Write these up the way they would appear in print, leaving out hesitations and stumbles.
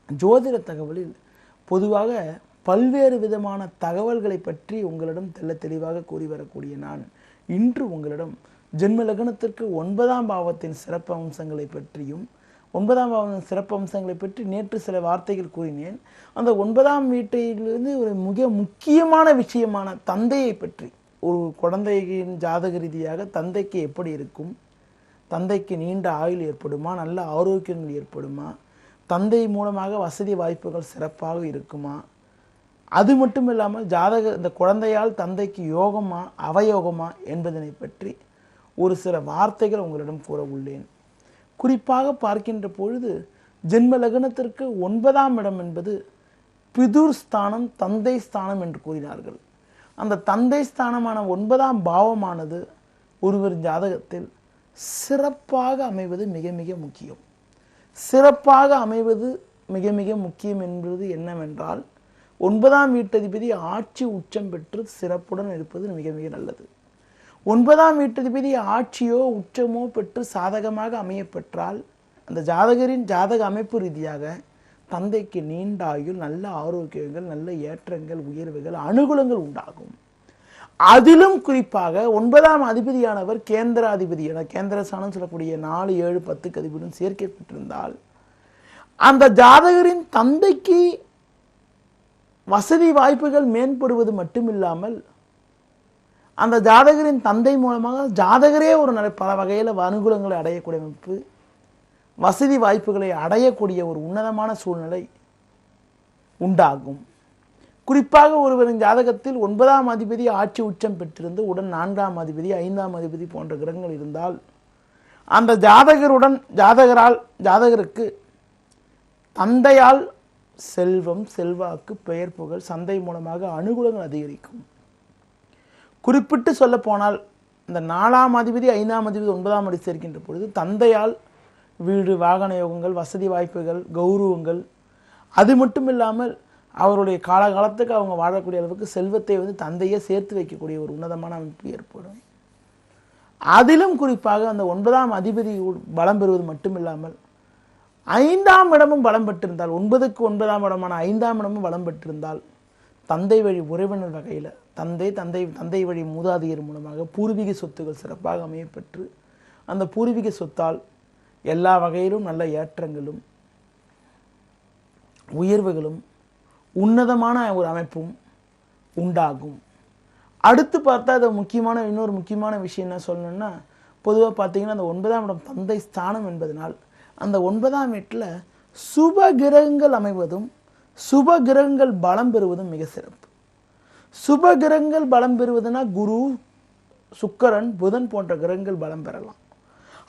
ஜோதிட தகவலில் பொதுவாக பல்வேறு விதமான தகவல்களை பற்றி உங்களிடம் தெளிவாக கூறி வரக்கூடிய நான் இன்று உங்களிடம் ஜென்ம லக்னத்திற்கு 9ஆம் பாவத்தின் சிறப்பு அம்சங்களை பற்றியும் 9ஆம் பாவத்தின் சிறப்பு அம்சங்களை பற்றி நேற்று சில வார்த்தைகள் கூறினேன். அந்த 9ஆம் வீட்டிலிருந்து ஒரு மிக முக்கியமான விஷயமான தந்தையை பற்றி, ஒரு குழந்தையின் ஜாதக ரீதியாக தந்தைக்கு எப்படி இருக்கும், தந்தைக்கு நீண்ட ஆயுள் ஏற்படுமா, நல்ல ஆரோக்கியங்கள் ஏற்படுமா, தந்தை மூலமாக வசதி வாய்ப்புகள் சிறப்பாக இருக்குமா, அது மட்டும் இல்லாமல் இந்த குழந்தையால் தந்தைக்கு யோகமா அவயோகமா என்பதனை பற்றி ஒரு சில வார்த்தைகள் உங்களிடம் கூற உள்ளேன். குறிப்பாக பார்க்கின்ற பொழுது ஜென்ம லக்னத்திற்கு 9ஆம் இடம் என்பது பிதுர் ஸ்தானம், தந்தை ஸ்தானம் என்று கூறினார்கள். அந்த தந்தை ஸ்தானமான 9ஆம் பாவமானது ஒருவர் ஜாதகத்தில் சிறப்பாக அமைவது மிக மிக முக்கியம். சிறப்பாக அமைவது மிக மிக முக்கியம் என்பது என்னவென்றால் 9ஆம் வீட்டதிபதி ஆட்சி உச்சம் பெற்று சிறப்புடன் இருப்பது மிக மிக நல்லது. 9ஆம் வீட்டதிபதி ஆட்சியோ உச்சமோ பெற்று சாதகமாக அமையப்பெற்றால் அந்த ஜாதகரின் ஜாதக அமைப்பு ரீதியாக தந்தைக்கு நீண்ட ஆயுள், நல்ல ஆரோக்கியங்கள், நல்ல ஏற்றங்கள், உயர்வுகள், அனுகூலங்கள் உண்டாகும். அதிலும் குறிப்பாக 9ஆம் அதிபதியானவர் கேந்திராதிபதியான கேந்திரஸ்தானம் சொல்லக்கூடிய 4, 7, 10 அதிபதியுடன் சேர்க்கப்பட்டிருந்தால் அந்த ஜாதகரின் தந்தைக்கு வசதி வாய்ப்புகள் மேம்படுவது மட்டுமில்லாமல் அந்த ஜாதகரின் தந்தை மூலமாக ஜாதகரே ஒரு பல வகையில் அனுகூலங்களை அடையக்கூடிய அமைப்பு, வசதி வாய்ப்புகளை அடையக்கூடிய ஒரு உன்னதமான சூழ்நிலை உண்டாகும். குறிப்பாக ஒருவரின் ஜாதகத்தில் 9ஆம் அதிபதி ஆட்சி உச்சம் பெற்றிருந்து உடன் 4ஆம் அதிபதி, 5ஆம் அதிபதி போன்ற கிரகங்கள் இருந்தால் அந்த ஜாதகருக்கு தந்தையால் செல்வம், செல்வாக்கு, பெயர் புகழ், சந்தை மூலமாக அனுகூலங்கள் அதிகரிக்கும். குறிப்பிட்டு சொல்ல போனால் இந்த 4ஆம் அதிபதி, 5ஆம் அதிபதி 9ஆம் அதிபதி சேர்க்கின்ற பொழுது தந்தையால் வீடு, வாகன யோகங்கள், வசதி வாய்ப்புகள், கௌரவங்கள், அது மட்டும் இல்லாமல் அவருடைய காலகாலத்துக்கு அவங்க வாழக்கூடிய அளவுக்கு செல்வத்தை தந்தையே சேர்த்து வைக்கக்கூடிய ஒரு உன்னதமான அமைப்பு ஏற்படும். அதிலும் குறிப்பாக அந்த 9ஆம் அதிபதி பலம் பெறுவது மட்டுமில்லாமல் 5ஆம் இடமும் பலம் பெற்றிருந்தால், 9க்கு 9ஆம் இடமான 5ஆம் இடமும் பலம் பெற்றிருந்தால் தந்தை வழி உறவினர் வகையில் தந்தை வழி மூதாதையர் மூலமாக பூர்வீக சொத்துகள் சிறப்பாக அமையப்பெற்று அந்த பூர்வீக சொத்தால் எல்லா வகையிலும் நல்ல ஏற்றங்களும் உயர்வுகளும் உன்னதமான ஒரு அமைப்பும் உண்டாகும். அடுத்து பார்த்தா அது இன்னொரு முக்கியமான விஷயம் என்ன சொல்லணும்னா, பொதுவாக பார்த்தீங்கன்னா அந்த 9ஆம் இடம் தந்தை ஸ்தானம் என்பதனால் அந்த 9ஆம் வீட்டில் சுப கிரகங்கள் அமைவதும் சுப கிரகங்கள் பலம் பெறுவதும் மிக சிறப்பு. சுப கிரகங்கள் பலம் பெறுவதுனா குரு, சுக்கிரன், புதன் போன்ற கிரகங்கள் பலம் பெறலாம்.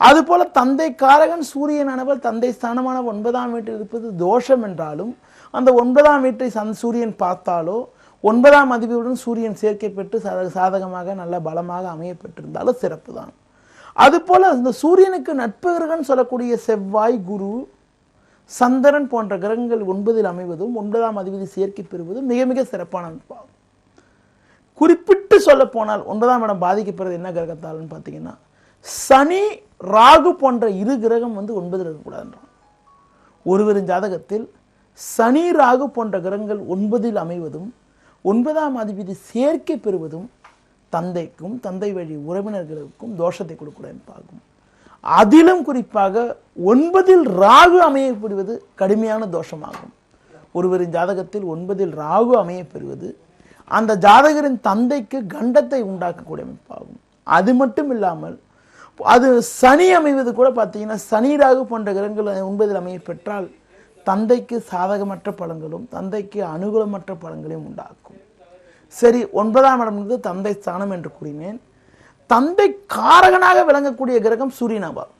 அதுபோல தந்தை காரகன் சூரியனானவர் தந்தை ஸ்தானமான 9ஆம் வீட்டில் இருப்பது தோஷம் என்றாலும் அந்த 9ஆம் வீட்டை சூரியன் பார்த்தாலோ 9ஆம் அதிபதியுடன் சூரியன் சேர்க்கை பெற்று சாதகமாக நல்ல பலமாக அமையப்பட்டிருந்தாலும் சிறப்பு தான். அதுபோல இந்த சூரியனுக்கு நட்பு கிரகன் சொல்லக்கூடிய செவ்வாய், குரு, சந்திரன் போன்ற கிரகங்கள் 9இல் அமைவதும் 9ஆம் அதிபதி சேர்க்கை பெறுவதும் மிக மிக சிறப்பான அமைப்பாகும். குறிப்பிட்டு சொல்ல போனால் 9ஆம் இடம் பாதிக்கப்படுறது என்ன கிரகத்தால்னு பார்த்தீங்கன்னா சனி, ராகு போன்ற இரு கிரகம் 9இல் இருக்கக்கூடாதுன்றான். ஒருவரின் ஜாதகத்தில் சனி, ராகு போன்ற கிரகங்கள் 9இல் அமைவதும் 9ஆம் அதிபதி சேர்க்கை பெறுவதும் தந்தைக்கும் தந்தை வழி உறவினர்களுக்கும் தோஷத்தை கொடுக்கக்கூடிய அமைப்பாகும். அதிலும் குறிப்பாக 9இல் ராகு அமையப்படுவது கடுமையான தோஷமாகும். ஒருவரின் ஜாதகத்தில் 9இல் ராகு அமையப்பெறுவது அந்த ஜாதகரின் தந்தைக்கு கண்டத்தை உண்டாக்கக்கூடிய அமைப்பாகும். அது மட்டும் இல்லாமல் அது சனி அமைவது கூட பார்த்தீங்கன்னா சனி, ராகு போன்ற கிரகங்கள் 9இல் அமைய பெற்றால் தந்தைக்கு சாதகமற்ற பலன்களும் தந்தைக்கு அனுகூலமற்ற பலன்களையும் உண்டாக்கும். சரி, 9ஆம் இடம் என்பது தந்தை ஸ்தானம் என்று கூறினேன். தந்தை காரகனாக விளங்கக்கூடிய கிரகம் சூரியன் ஆவார்.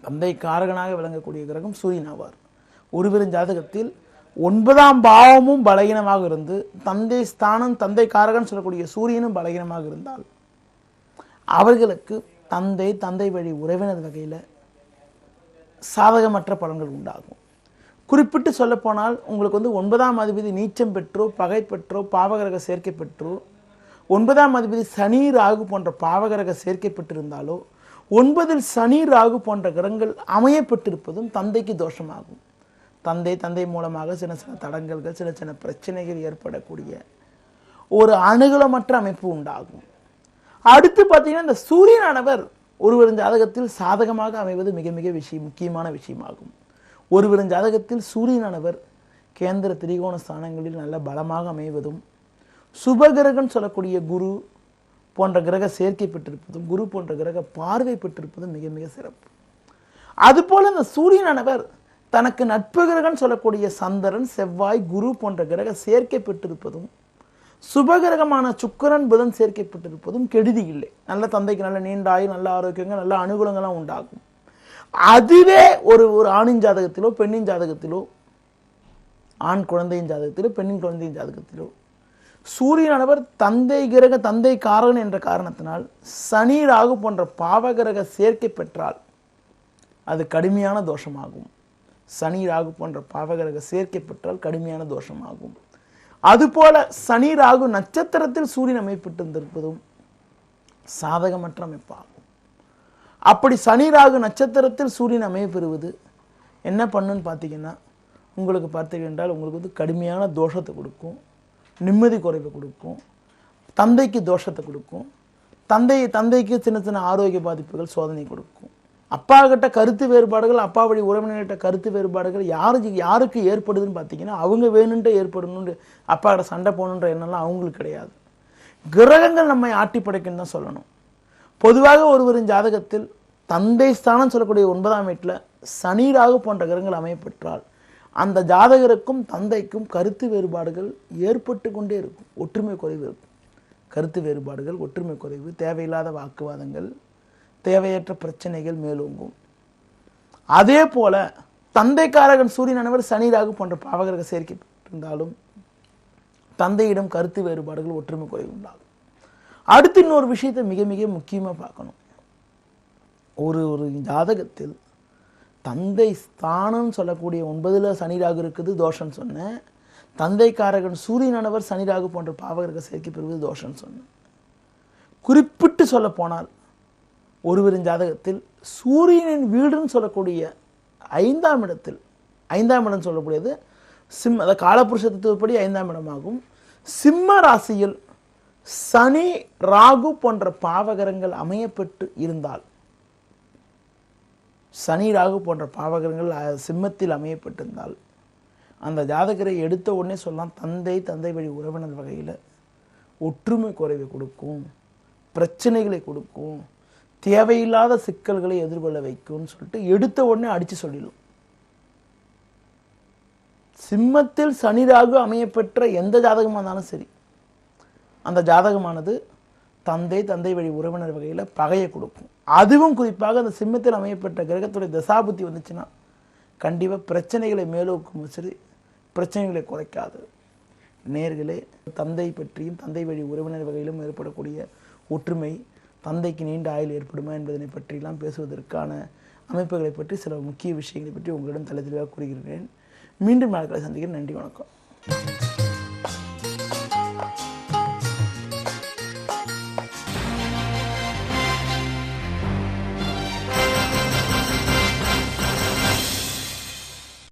தந்தை காரகனாக விளங்கக்கூடிய கிரகம் சூரியன் ஆவார். ஒருவரின் ஜாதகத்தில் 9ஆம் பாவமும் பலகீனமாக இருந்து தந்தை ஸ்தானம் தந்தை காரகன் சொல்லக்கூடிய சூரியனும் பலகீனமாக இருந்தால் அவர்களுக்கு தந்தை வழி உறவினர் வகையில் சாதகமற்ற பலன்கள் உண்டாகும். குறிப்பிட்டு சொல்ல போனால் உங்களுக்கு 9ஆம் அதிபதி நீச்சம் பெற்றோ, பகை பெற்றோ, பாவகிரக சேர்க்கை பெற்றோ, 9ஆம் அதிபதி சனி, ராகு போன்ற பாவகிரக சேர்க்கை பெற்றிருந்தாலோ 9இல் சனி, ராகு போன்ற கிரகங்கள் அமையப்பட்டிருப்பதும் தந்தைக்கு தோஷமாகும். தந்தை மூலமாக சின்ன சின்ன தடங்கல்கள், சின்ன சின்ன பிரச்சனைகள் ஏற்படக்கூடிய ஒரு அனுகூலமற்ற அமைப்பு உண்டாகும். அடுத்து பார்த்தீங்கன்னா, இந்த சூரியனானவர் ஒருவரின் ஜாதகத்தில் சாதகமாக அமைவது மிக மிக முக்கியமான விஷயமாகும். ஒருவரின் ஜாதகத்தில் சூரியனானவர் கேந்திர திரிகோண ஸ்தானங்களில் நல்ல பலமாக அமைவதும், சுபகிரகன் சொல்லக்கூடிய குரு போன்ற கிரக சேர்க்கை பெற்றிருப்பதும், குரு போன்ற கிரக பார்வை பெற்றிருப்பதும் மிக மிக சிறப்பு. அதுபோல இந்த சூரியனானவர் தனக்கு நட்பு கிரகன் சொல்லக்கூடிய சந்திரன், செவ்வாய், குரு போன்ற கிரக சேர்க்கை பெற்றிருப்பதும், சுபகிரகமான சுக்கிரன், புதன் சேர்க்கப்பட்டிருப்பதும் கெடுதி இல்லை. நல்ல தந்தைக்கு நல்ல நீண்ட ஆயுள், நல்ல ஆரோக்கியங்கள், நல்ல அனுகூலங்கள்லாம் உண்டாகும். அதுவே ஒரு ஆணின் ஜாதகத்திலோ பெண்ணின் ஜாதகத்திலோ, ஆண் குழந்தையின் ஜாதகத்திலோ பெண்ணின் குழந்தையின் ஜாதகத்திலோ சூரியனானவர் தந்தை காரகன் என்ற காரணத்தினால் சனி ராகு போன்ற பாவகிரக சேர்க்கை பெற்றால் அது கடுமையான தோஷமாகும். சனி ராகு போன்ற பாவகிரக சேர்க்கை பெற்றால் கடுமையான தோஷமாகும். அதுபோல சனி ராகு நட்சத்திரத்தில் சூரியன் அமைப்பட்டிருப்பதும் சாதகமற்ற அமைப்பாகும். அப்படி சனி ராகு நட்சத்திரத்தில் சூரியன் அமைப்பெறுவது என்ன பண்ணுன்னு பார்த்தீங்கன்னா, உங்களுக்கு பார்த்தீங்கன்றால் உங்களுக்கு கடுமையான தோஷத்தை கொடுக்கும், நிம்மதி குறைவை கொடுக்கும், தந்தைக்கு தோஷத்தை கொடுக்கும், தந்தைக்கு சின்ன சின்ன ஆரோக்கிய பாதிப்புகள், சோதனை கொடுக்கும். அப்பா கிட்ட கருத்து வேறுபாடுகள், அப்பா வழி உறவினர்கிட்ட கருத்து வேறுபாடுகள் யாருக்கு ஏற்படுதுன்னு பார்த்தீங்கன்னா, அவங்க வேணுன்ட்டு ஏற்படணும்னு அப்பா கிட்ட சண்டை போகணுன்ற எண்ணம்லாம் அவங்களுக்கு கிடையாது. கிரகங்கள் நம்மை ஆட்டி படைக்குன்னு தான் சொல்லணும். பொதுவாக ஒருவரின் ஜாதகத்தில் தந்தை ஸ்தானம் சொல்லக்கூடிய 9ஆம் வீட்டில் சனி ராகு போன்ற கிரகங்கள் அமையப்பெற்றால் அந்த ஜாதகருக்கும் தந்தைக்கும் கருத்து வேறுபாடுகள் ஏற்பட்டு கொண்டே இருக்கும். ஒற்றுமை குறைவு இருக்கும். கருத்து வேறுபாடுகள், ஒற்றுமை குறைவு, தேவையில்லாத வாக்குவாதங்கள், தேவையற்ற பிரச்சனைகள் மேலோங்கும். அதே போல தந்தைக்காரகன் சூரியனானவர் சனி ராகு போன்ற பாவகிரக சேர்க்கப்பட்டிருந்தாலும் தந்தையிடம் கருத்து வேறுபாடுகள், ஒற்றுமை குறைவு உண்டாகும். அடுத்து இன்னொரு விஷயத்தை மிக மிக முக்கியமாக பார்க்கணும். ஒரு ஜாதகத்தில் தந்தை ஸ்தானம் சொல்லக்கூடிய 9ல் சனி ராகு இருக்குது, தோஷம் சொன்னேன். தந்தைக்காரகன் சூரியனானவர் சனி ராகு போன்ற பாவகிரக சேர்க்கை பெறுவது தோஷம் சொன்னேன். குறிப்பிட்டு சொல்ல போனால் ஒருவரின் ஜாதகத்தில் சூரியனின் வீடுன்னு சொல்லக்கூடிய 5ஆம் இடம் சொல்லக்கூடியது அதாவது காலபுருஷ தத்துவப்படி 5ஆம் இடமாகும். சிம்ம ராசியில் சனி ராகு போன்ற பாவகரங்கள் அமையப்பட்டு இருந்தால், சனி ராகு போன்ற பாவகரங்கள் சிம்மத்தில் அமையப்பட்டிருந்தால் அந்த ஜாதகரை எடுத்த உடனே சொல்லலாம், தந்தை வழி உறவினர் வகையில் ஒற்றுமை குறைவை கொடுக்கும், பிரச்சனைகளை கொடுக்கும், தேவையில்லாத சிக்கல்களை எதிர்கொள்ள வைக்கும்னு சொல்லிட்டு எடுத்த உடனே அடித்து சொல்லிடும். சிம்மத்தில் சனி ராகு அமையப்பெற்ற எந்த ஜாதகமாக இருந்தாலும் சரி, அந்த ஜாதகமானது தந்தை வழி உறவினர் வகையில் பகையை கொடுக்கும். அதுவும் குறிப்பாக அந்த சிம்மத்தில் அமையப்பட்ட கிரகத்துடைய தசாபுத்தி வந்துச்சுன்னா கண்டிப்பாக பிரச்சனைகளை மேலோக்கும், சரி பிரச்சனைகளை குறைக்காது. நேர்களே, தந்தை பற்றியும் தந்தை வழி உறவினர் வகையிலும் ஏற்படக்கூடிய ஒற்றுமை, தந்தைக்கு நீண்ட ஆயுள் ஏற்படுமா என்பதனை பற்றியெல்லாம் பேசுவதற்கான அமைப்புகளை பற்றி சில முக்கிய விஷயங்களை பற்றி உங்களிடம் தெளிவாக கூறுகிறேன். மீண்டும் நாட்களை சந்திக்கிறேன். நன்றி, வணக்கம்.